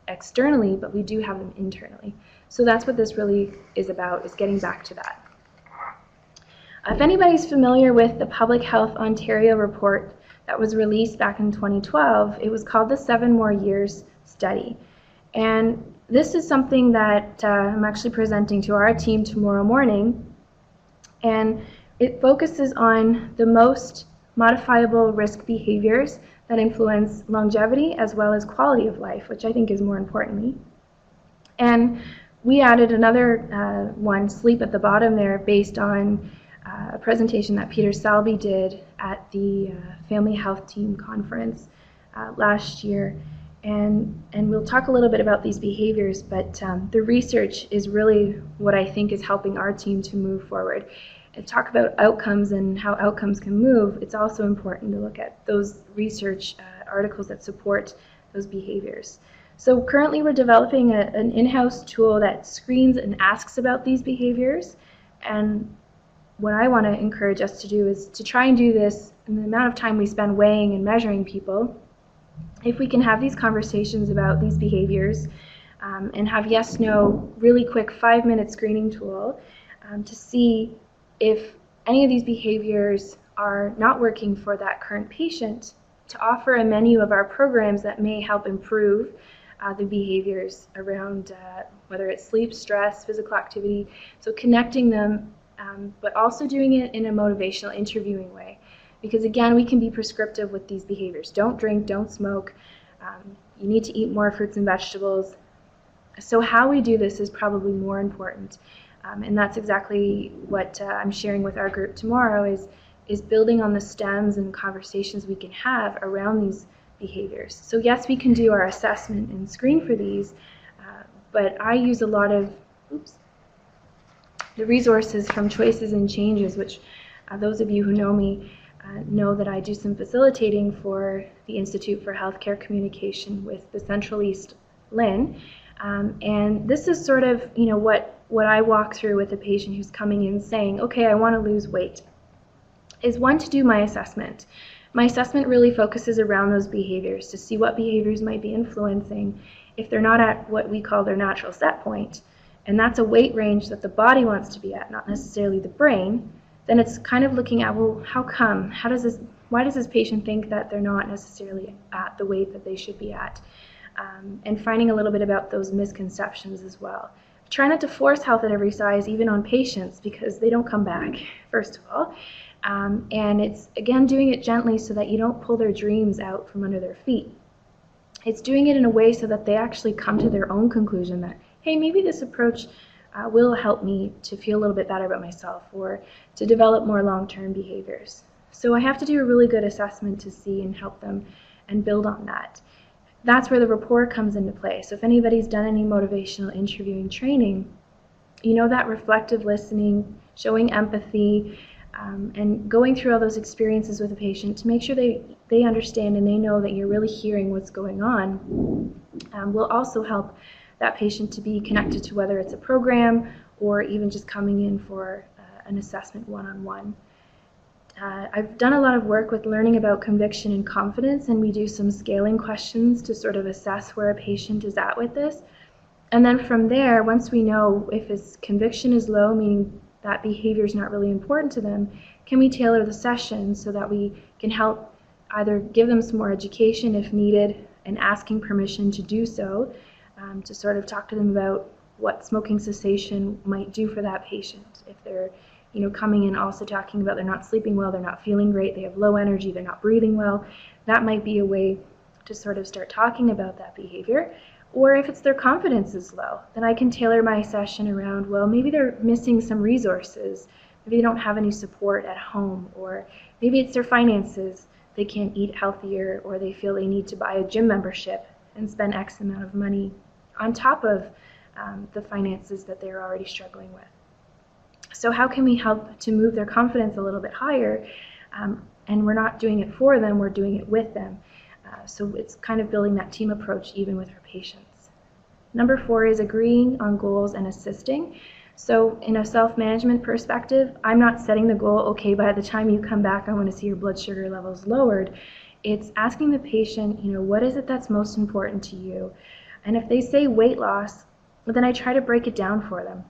externally, but we do have them internally. So that's what this really is about, is getting back to that. If anybody's familiar with the Public Health Ontario report that was released back in 2012, it was called the 7 More Years Study. And this is something that I'm actually presenting to our team tomorrow morning. And it focuses on the most modifiable risk behaviors that influence longevity as well as quality of life, which I think is more importantly. And we added another one, sleep, at the bottom there, based on a presentation that Peter Salby did at the Family Health Team Conference last year. And we'll talk a little bit about these behaviors, but the research is really what I think is helping our team to move forward. And talk about outcomes and how outcomes can move, it's also important to look at those research articles that support those behaviors. So currently we're developing an in-house tool that screens and asks about these behaviors. And what I want to encourage us to do is to try and do this in the amount of time we spend weighing and measuring people. If we can have these conversations about these behaviors and have yes-no, really quick 5-minute screening tool to see if any of these behaviors are not working for that current patient, to offer a menu of our programs that may help improve the behaviors around whether it's sleep, stress, physical activity. So connecting them, but also doing it in a motivational, interviewing way. Because again, we can be prescriptive with these behaviors. Don't drink, don't smoke. You need to eat more fruits and vegetables. So how we do this is probably more important. And that's exactly what I'm sharing with our group tomorrow, is building on the stems and conversations we can have around these behaviors. So yes, we can do our assessment and screen for these, but I use a lot of the resources from Choices and Changes, which those of you who know me know that I do some facilitating for the Institute for Healthcare Communication with the Central East Lynn. And this is sort of what I walk through with a patient who's coming in saying, okay, I want to lose weight, is one, to do my assessment. My assessment really focuses around those behaviors to see what behaviors might be influencing if they're not at what we call their natural set point. And that's a weight range that the body wants to be at, not necessarily the brain. Then it's kind of looking at, well, how come? Why does this patient think that they're not necessarily at the weight that they should be at? And finding a little bit about those misconceptions as well. Try not to force health at every size, even on patients, because they don't come back, first of all. And it's, again, doing it gently so that you don't pull their dreams out from under their feet. It's doing it in a way so that they actually come to their own conclusion that, hey, maybe this approach will help me to feel a little bit better about myself, or to develop more long-term behaviors. So I have to do a really good assessment to see and help them and build on that. That's where the rapport comes into play. So if anybody's done any motivational interviewing training, that reflective listening, showing empathy, and going through all those experiences with a patient to make sure they understand and they know that you're really hearing what's going on will also help that patient to be connected to whether it's a program or even just coming in for an assessment one-on-one. I've done a lot of work with learning about conviction and confidence, and we do some scaling questions to sort of assess where a patient is at with this. And then from there, once we know if his conviction is low, meaning that behavior is not really important to them, can we tailor the session so that we can help either give them some more education if needed and asking permission to do so, to sort of talk to them about what smoking cessation might do for that patient. If they're coming in also talking about they're not sleeping well, they're not feeling great, they have low energy, they're not breathing well, that might be a way to sort of start talking about that behavior. Or if it's their confidence is low, then I can tailor my session around, well, maybe they're missing some resources, maybe they don't have any support at home, or maybe it's their finances, they can't eat healthier, or they feel they need to buy a gym membership and spend X amount of money on top of the finances that they're already struggling with. So how can we help to move their confidence a little bit higher? And we're not doing it for them, we're doing it with them. So it's kind of building that team approach even with our patients. Number 4 is agreeing on goals and assisting. So in a self-management perspective, I'm not setting the goal, okay, by the time you come back, I want to see your blood sugar levels lowered. It's asking the patient, what is it that's most important to you? And if they say weight loss, then I try to break it down for them.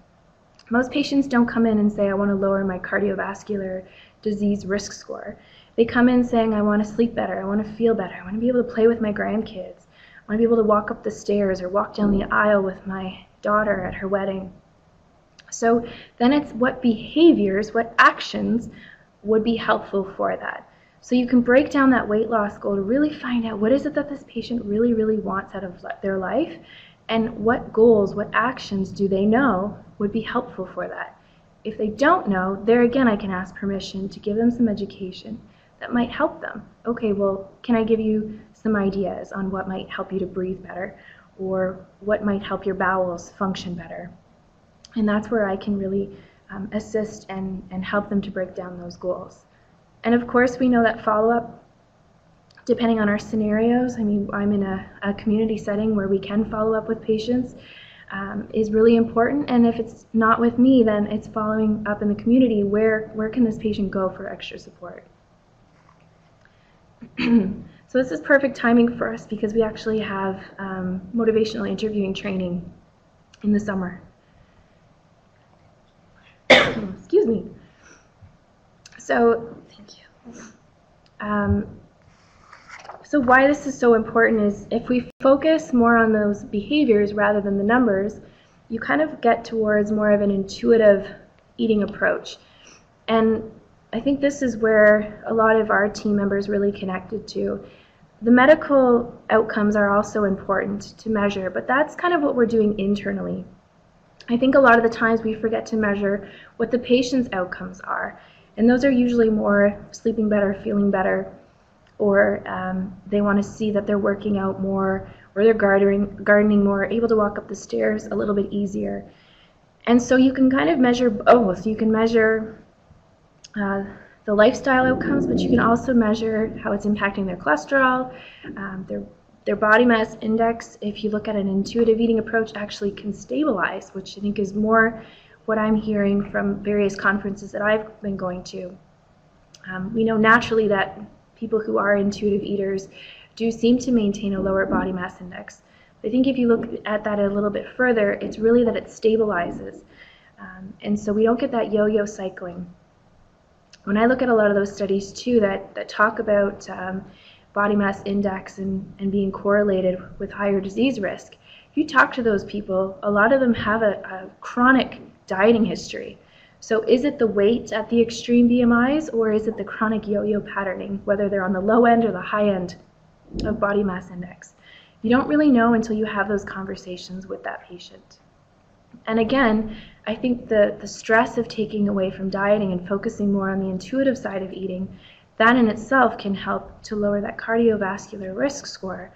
Most patients don't come in and say, I want to lower my cardiovascular disease risk score. They come in saying, I want to sleep better, I want to feel better, I want to be able to play with my grandkids, I want to be able to walk up the stairs or walk down the aisle with my daughter at her wedding. So then it's what behaviors, what actions would be helpful for that. So you can break down that weight loss goal to really find out what is it that this patient really, really wants out of their life, and what goals, what actions do they know would be helpful for that. If they don't know, there again I can ask permission to give them some education that might help them. Okay, well, can I give you some ideas on what might help you to breathe better, or what might help your bowels function better? And that's where I can really assist and help them to break down those goals. And of course, we know that follow-up, depending on our scenarios, I mean, I'm in a community setting where we can follow up with patients, is really important. And if it's not with me, then it's following up in the community. Where can this patient go for extra support? So this is perfect timing for us because we actually have motivational interviewing training in the summer. Excuse me. So, thank you. So why this is so important is if we focus more on those behaviors rather than the numbers, you kind of get towards more of an intuitive eating approach. And I think this is where a lot of our team members really connected to. The medical outcomes are also important to measure, but that's kind of what we're doing internally. I think a lot of the times we forget to measure what the patient's outcomes are, and those are usually more sleeping better, feeling better, or they want to see that they're working out more, or they're gardening more, able to walk up the stairs a little bit easier. And so you can kind of measure both. You can measure the lifestyle outcomes, but you can also measure how it's impacting their cholesterol, their body mass index. If you look at an intuitive eating approach, actually can stabilize, which I think is more what I'm hearing from various conferences that I've been going to. We know naturally that people who are intuitive eaters do seem to maintain a lower body mass index. But I think if you look at that a little bit further, it's really that it stabilizes. And so we don't get that yo-yo cycling. When I look at a lot of those studies too that talk about body mass index and being correlated with higher disease risk, if you talk to those people, a lot of them have a chronic dieting history. So is it the weight at the extreme BMIs, or is it the chronic yo-yo patterning, whether they're on the low end or the high end of body mass index? You don't really know until you have those conversations with that patient. And again, I think the stress of taking away from dieting and focusing more on the intuitive side of eating, that in itself can help to lower that cardiovascular risk score.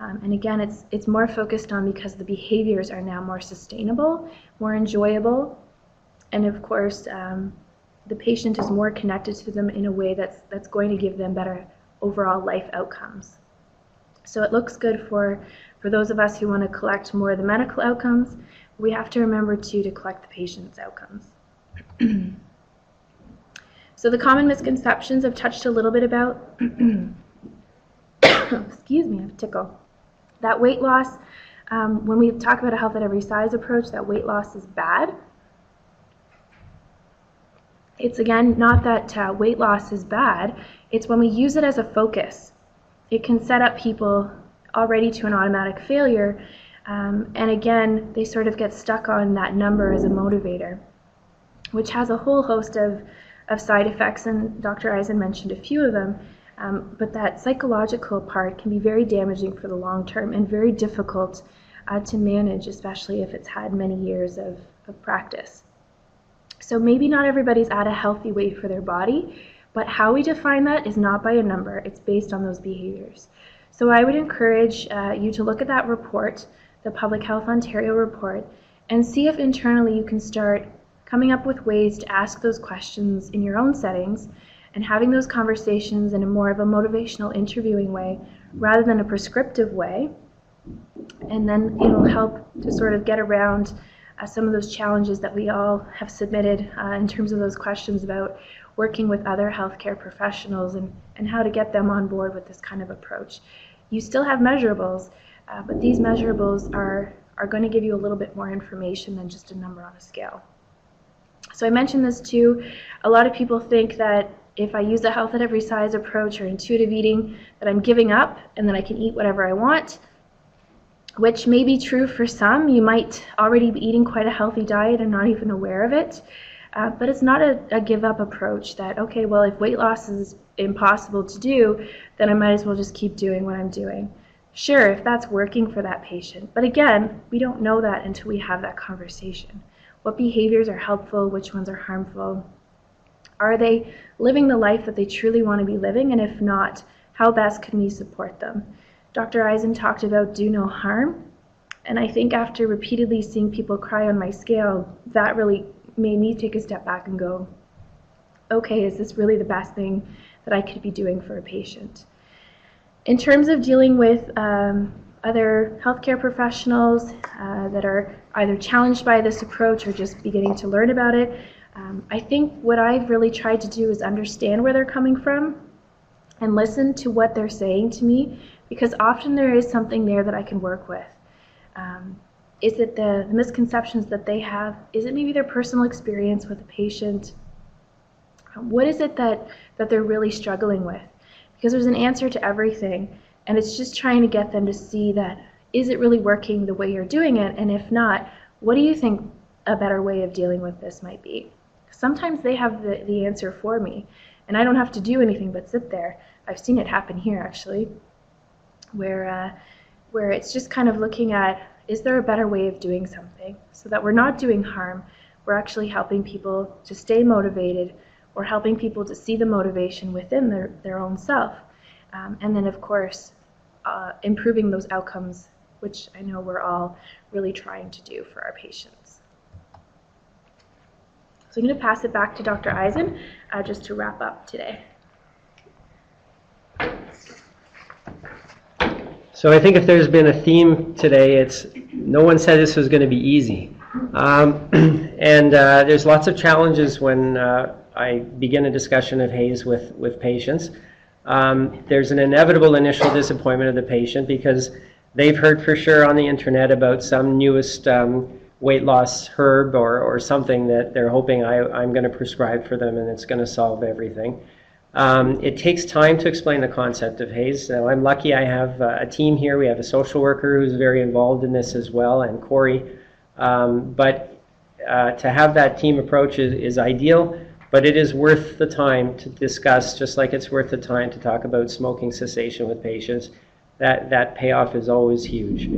And again, it's more focused on because the behaviors are now more sustainable, more enjoyable, and of course, the patient is more connected to them in a way that's going to give them better overall life outcomes. So it looks good for those of us who want to collect more of the medical outcomes. We have to remember too to collect the patient's outcomes. So the common misconceptions I've touched a little bit about. Excuse me, I have a tickle. That weight loss, when we talk about a health at every size approach, that weight loss is bad. It's again not that weight loss is bad, it's when we use it as a focus. It can set up people already to an automatic failure, and again, they sort of get stuck on that number as a motivator, which has a whole host of side effects, and Dr. Eisen mentioned a few of them, but that psychological part can be very damaging for the long term and very difficult to manage, especially if it's had many years of practice. So maybe not everybody's at a healthy weight for their body, but how we define that is not by a number, it's based on those behaviors. So I would encourage you to look at that report, the Public Health Ontario report, and see if internally you can start coming up with ways to ask those questions in your own settings and having those conversations in a more of a motivational interviewing way rather than a prescriptive way. And then it'll help to sort of get around some of those challenges that we all have submitted in terms of those questions about working with other healthcare professionals and how to get them on board with this kind of approach. You still have measurables, but these measurables are going to give you a little bit more information than just a number on a scale. So I mentioned this too. A lot of people think that if I use a health at every size approach or intuitive eating, that I'm giving up and that I can eat whatever I want, which may be true for some. You might already be eating quite a healthy diet and not even aware of it. But it's not a give-up approach that, okay, well, if weight loss is impossible to do, then I might as well just keep doing what I'm doing. Sure, if that's working for that patient. But again, we don't know that until we have that conversation. What behaviors are helpful? Which ones are harmful? Are they living the life that they truly want to be living? And if not, how best can we support them? Dr. Eisen talked about do no harm. And I think after repeatedly seeing people cry on my scale, that really made me take a step back and go, okay, is this really the best thing that I could be doing for a patient? In terms of dealing with other healthcare professionals that are either challenged by this approach or just beginning to learn about it, I think what I've really tried to do is understand where they're coming from and listen to what they're saying to me, because often there is something there that I can work with. Is it the misconceptions that they have? Is it maybe their personal experience with a patient? What is it that they're really struggling with? Because there's an answer to everything, and it's just trying to get them to see that, is it really working the way you're doing it? And if not, what do you think a better way of dealing with this might be? Sometimes they have the answer for me, and I don't have to do anything but sit there. I've seen it happen here, actually, where it's just kind of looking at, is there a better way of doing something so that we're not doing harm, we're actually helping people to stay motivated or helping people to see the motivation within their own self. And then, of course, improving those outcomes, which I know we're all really trying to do for our patients. So I'm going to pass it back to Dr. Eisen just to wrap up today. So I think if there's been a theme today, it's no one said this was going to be easy. And there's lots of challenges when I begin a discussion of HAES with patients. There's an inevitable initial disappointment of the patient because they've heard for sure on the internet about some newest weight loss herb or something that they're hoping I'm going to prescribe for them and it's going to solve everything. It takes time to explain the concept of HAES. So I'm lucky I have a team here. We have a social worker who's very involved in this as well, and Corey. But to have that team approach is ideal, but it is worth the time to discuss, just like it's worth the time to talk about smoking cessation with patients. That payoff is always huge.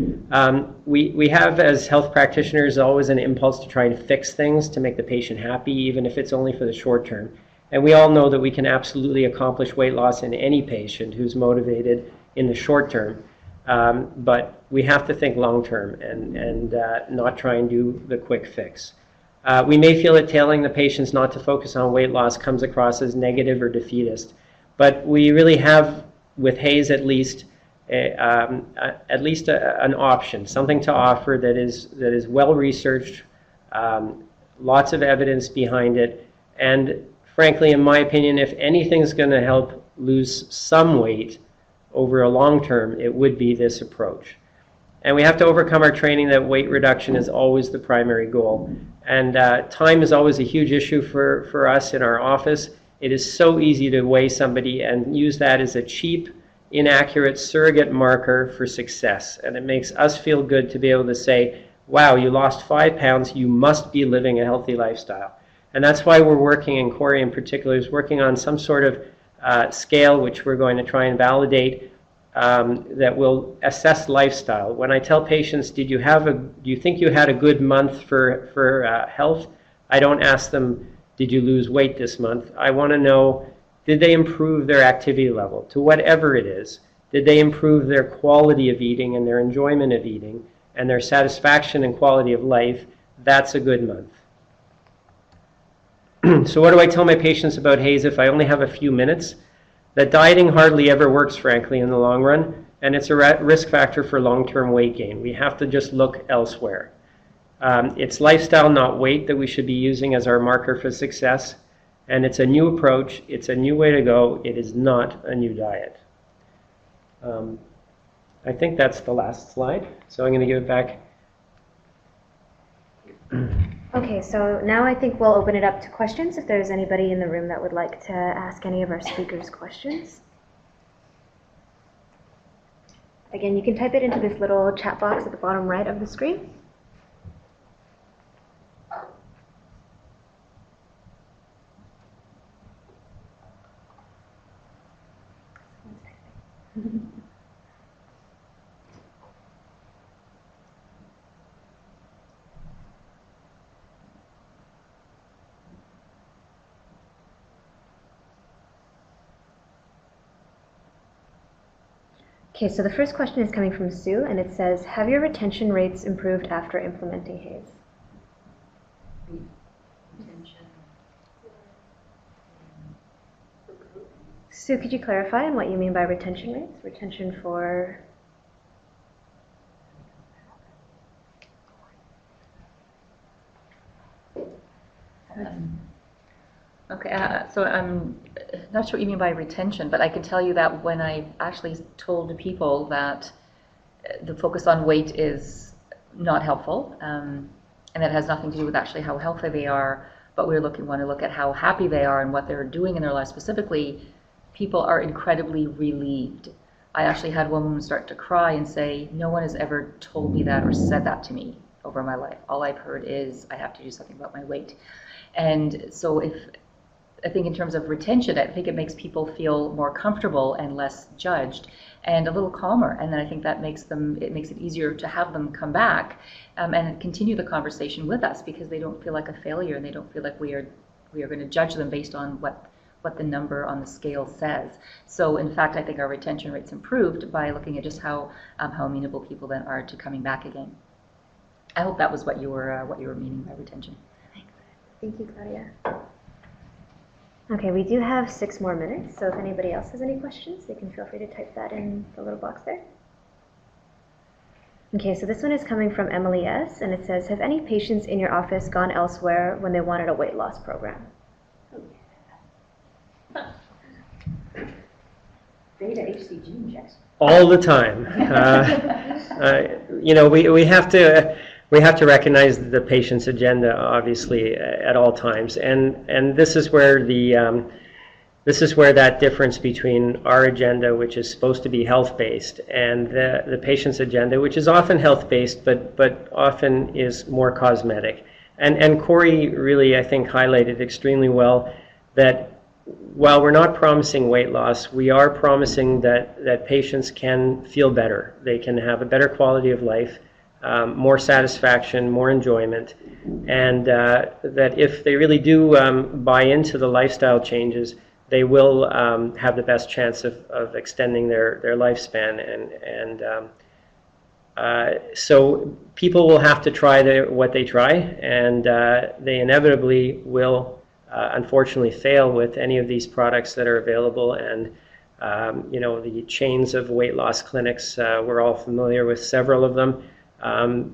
We have, as health practitioners, always an impulse to try to fix things to make the patient happy, even if it's only for the short term. And we all know that we can absolutely accomplish weight loss in any patient who's motivated in the short term. But we have to think long term and not try and do the quick fix. We may feel that telling the patients not to focus on weight loss comes across as negative or defeatist. But we really have, with HAES at least, at least an option, something to offer that is well researched, lots of evidence behind it, and frankly, in my opinion, if anything's going to help lose some weight over a long term, it would be this approach. And we have to overcome our training that weight reduction is always the primary goal. And time is always a huge issue for us in our office. It is so easy to weigh somebody and use that as a cheap, inaccurate surrogate marker for success. And it makes us feel good to be able to say, wow, you lost 5 pounds, you must be living a healthy lifestyle. And that's why we're working, and Corey in particular is working on some sort of scale which we're going to try and validate that will assess lifestyle. When I tell patients, do you think you had a good month for health? I don't ask them, did you lose weight this month? I want to know, did they improve their activity level to whatever it is? Did they improve their quality of eating and their enjoyment of eating and their satisfaction and quality of life? That's a good month. So what do I tell my patients about HAES if I only have a few minutes? That dieting hardly ever works, frankly, in the long run, and it's a risk factor for long-term weight gain. We have to just look elsewhere. It's lifestyle, not weight, that we should be using as our marker for success, and it's a new approach. It's a new way to go. It is not a new diet. I think that's the last slide, so I'm going to give it back. Okay, so now I think we'll open it up to questions if there's anybody in the room that would like to ask any of our speakers questions. Again, you can type it into this little chat box at the bottom right of the screen. Okay, so the first question is coming from Sue, and it says, have your retention rates improved after implementing HAES? Sue, could you clarify on what you mean by retention rates? Retention for... Okay, so I'm not sure what you mean by retention, but I can tell you that when I actually told people that the focus on weight is not helpful, and that has nothing to do with actually how healthy they are, but we want to look at how happy they are and what they're doing in their lives specifically, people are incredibly relieved. I actually had one woman start to cry and say, no one has ever told me that or said that to me over my life. All I've heard is I have to do something about my weight. And so I think in terms of retention, I think it makes people feel more comfortable and less judged and a little calmer. And then I think that makes it easier to have them come back and continue the conversation with us because they don't feel like a failure and they don't feel like we are going to judge them based on what the number on the scale says. So in fact, I think our retention rates improved by looking at just how amenable people then are to coming back again. I hope that was what you were meaning by retention. Thank you, Claudia. Okay, we do have 6 more minutes, so if anybody else has any questions, they can feel free to type that in the little box there. Okay, so this one is coming from Emily S., and it says, have any patients in your office gone elsewhere when they wanted a weight loss program? Beta HCG injection. All the time. We have to recognize the patient's agenda, obviously, at all times, and this is where that difference between our agenda, which is supposed to be health-based, and the patient's agenda, which is often health-based, but often is more cosmetic. And Corey really, I think, highlighted extremely well that while we're not promising weight loss, we are promising that patients can feel better. They can have a better quality of life. More satisfaction, more enjoyment, and that if they really do buy into the lifestyle changes, they will have the best chance of extending their lifespan. So people will have to try what they try, and they inevitably will, unfortunately, fail with any of these products that are available. And You know, the chains of weight loss clinics, we're all familiar with several of them.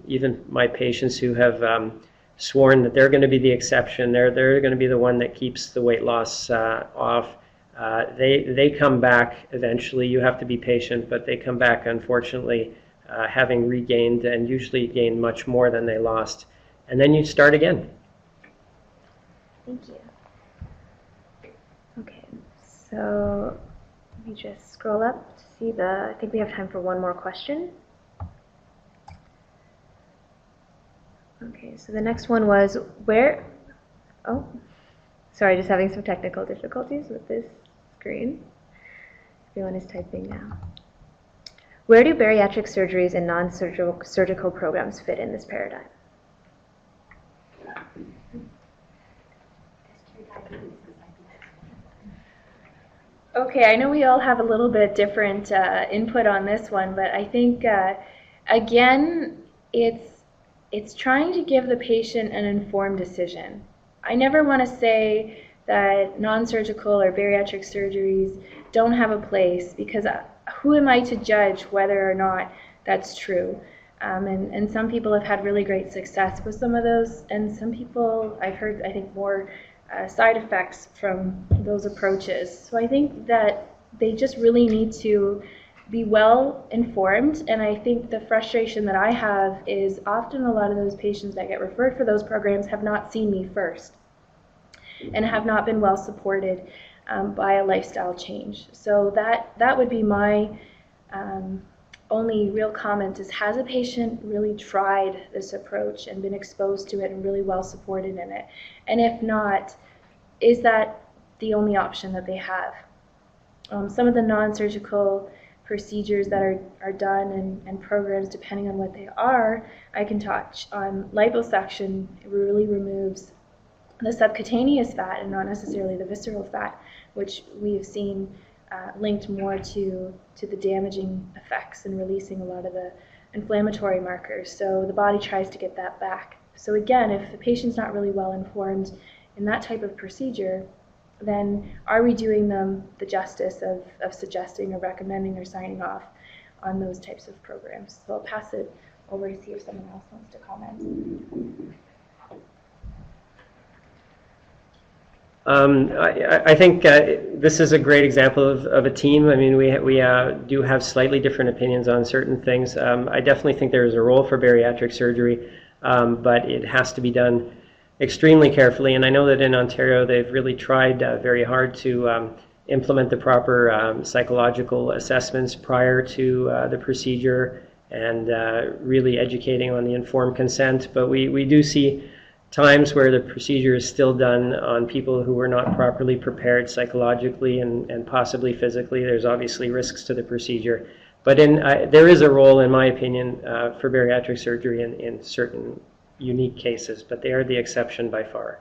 Even my patients who have sworn that they're going to be the exception, they're going to be the one that keeps the weight loss off. They come back eventually. You have to be patient, but they come back, unfortunately, having regained and usually gained much more than they lost. And then you start again. Thank you. Okay, so let me just scroll up to see I think we have time for one more question. Okay, so the next one was sorry, just having some technical difficulties with this screen. Everyone is typing now. Where do bariatric surgeries and non-surgical programs fit in this paradigm? Okay, I know we all have a little bit different input on this one, but I think, again, it's trying to give the patient an informed decision. I never want to say that non-surgical or bariatric surgeries don't have a place, because who am I to judge whether or not that's true? And some people have had really great success with some of those, and some people, I've heard, I think, more side effects from those approaches. So I think that they just really need to be well informed, and I think the frustration that I have is often a lot of those patients that get referred for those programs have not seen me first and have not been well supported by a lifestyle change. So that would be my only real comment is, has a patient really tried this approach and been exposed to it and really well supported in it? And if not, is that the only option that they have? Some of the non-surgical procedures that are done and programs, depending on what they are, I can touch on liposuction. It really removes the subcutaneous fat and not necessarily the visceral fat, which we have seen linked more to the damaging effects and releasing a lot of the inflammatory markers. So the body tries to get that back. So again, if the patient's not really well informed in that type of procedure, then are we doing them the justice of suggesting or recommending or signing off on those types of programs? So I'll pass it over to see if someone else wants to comment. I think this is a great example of a team. I mean, we do have slightly different opinions on certain things. I definitely think there is a role for bariatric surgery, but it has to be done extremely carefully. And I know that in Ontario they've really tried very hard to implement the proper psychological assessments prior to the procedure and really educating on the informed consent. But we do see times where the procedure is still done on people who were not properly prepared psychologically and possibly physically. There's obviously risks to the procedure. But there is a role, in my opinion, for bariatric surgery in certain unique cases, but they are the exception by far.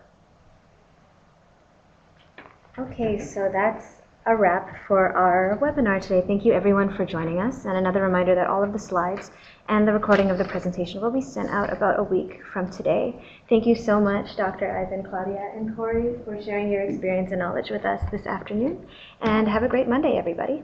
Okay, so that's a wrap for our webinar today. Thank you everyone for joining us, and another reminder that all of the slides and the recording of the presentation will be sent out about a week from today. Thank you so much, Dr. Ivan, Claudia, and Corey, for sharing your experience and knowledge with us this afternoon, and have a great Monday, everybody.